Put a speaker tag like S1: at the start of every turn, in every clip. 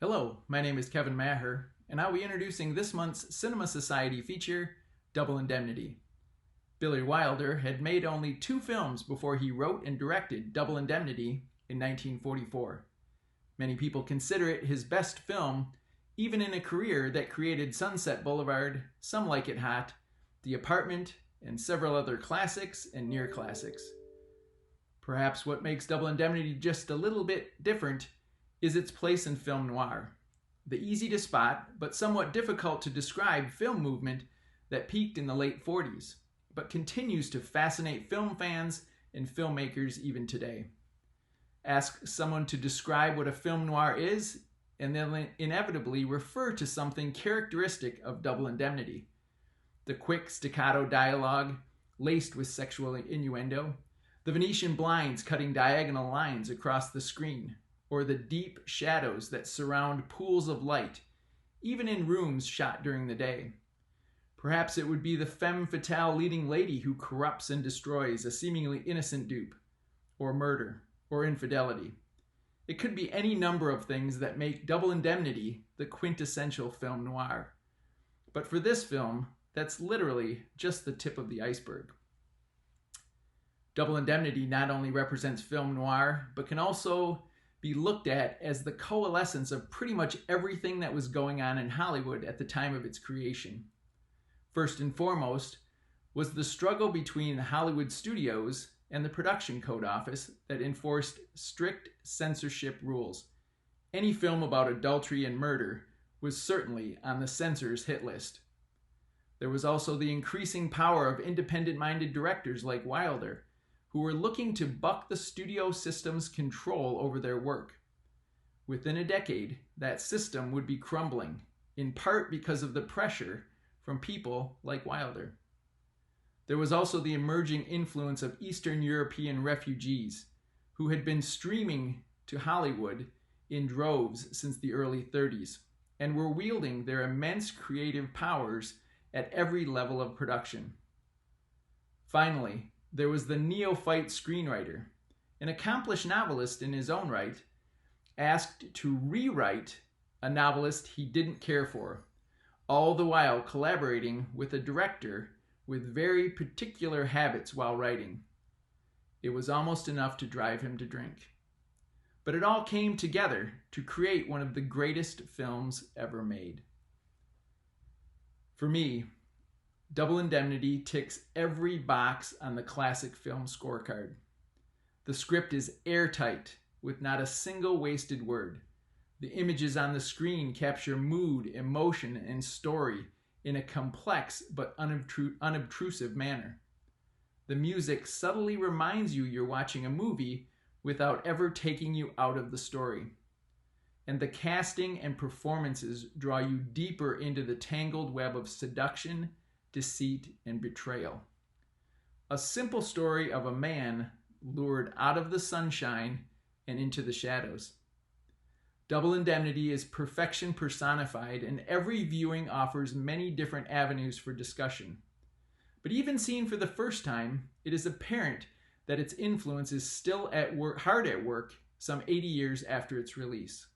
S1: Hello, my name is Kevin Maher, and I'll be introducing this month's Cinema Society feature, Double Indemnity. Billy Wilder had made only 2 films before he wrote and directed Double Indemnity in 1944. Many people consider it his best film, even in a career that created Sunset Boulevard, Some Like It Hot, The Apartment, and several other classics and near classics. Perhaps what makes Double Indemnity just a little bit different is its place in film noir, the easy to spot but somewhat difficult to describe film movement that peaked in the late 40s, but continues to fascinate film fans and filmmakers even today. Ask someone to describe what a film noir is, and they'll inevitably refer to something characteristic of Double Indemnity. The quick staccato dialogue, laced with sexual innuendo, the Venetian blinds cutting diagonal lines across the screen, or the deep shadows that surround pools of light, even in rooms shot during the day. Perhaps it would be the femme fatale leading lady who corrupts and destroys a seemingly innocent dupe, or murder, or infidelity. It could be any number of things that make Double Indemnity the quintessential film noir. But for this film, that's literally just the tip of the iceberg. Double Indemnity not only represents film noir, but can also be looked at as the coalescence of pretty much everything that was going on in Hollywood at the time of its creation. First and foremost was the struggle between the Hollywood studios and the Production Code Office that enforced strict censorship rules. Any film about adultery and murder was certainly on the censor's hit list. There was also the increasing power of independent-minded directors like Wilder, who were looking to buck the studio system's control over their work. Within a decade, that system would be crumbling, in part because of the pressure from people like Wilder. There was also the emerging influence of Eastern European refugees, who had been streaming to Hollywood in droves since the early 30s, and were wielding their immense creative powers at every level of production. Finally, there was the neophyte screenwriter, an accomplished novelist in his own right, asked to rewrite a novelist he didn't care for, all the while collaborating with a director with very particular habits while writing. It was almost enough to drive him to drink. But it all came together to create one of the greatest films ever made. For me, Double Indemnity ticks every box on the classic film scorecard. The script is airtight, with not a single wasted word. The images on the screen capture mood, emotion, and story in a complex but unobtrusive manner. The music subtly reminds you you're watching a movie without ever taking you out of the story. And the casting and performances draw you deeper into the tangled web of seduction, deceit, and betrayal. A simple story of a man lured out of the sunshine and into the shadows. Double Indemnity is perfection personified, and every viewing offers many different avenues for discussion. But even seen for the first time, it is apparent that its influence is still hard at work some 80 years after its release.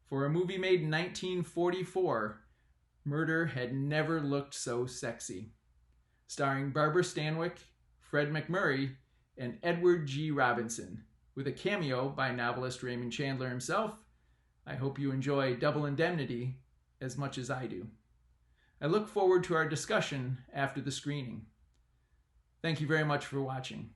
S1: For a movie made in 1944, murder had never looked so sexy. Starring Barbara Stanwyck, Fred MacMurray, and Edward G. Robinson, with a cameo by novelist Raymond Chandler himself. I hope you enjoy Double Indemnity as much as I do. I look forward to our discussion after the screening. Thank you very much for watching.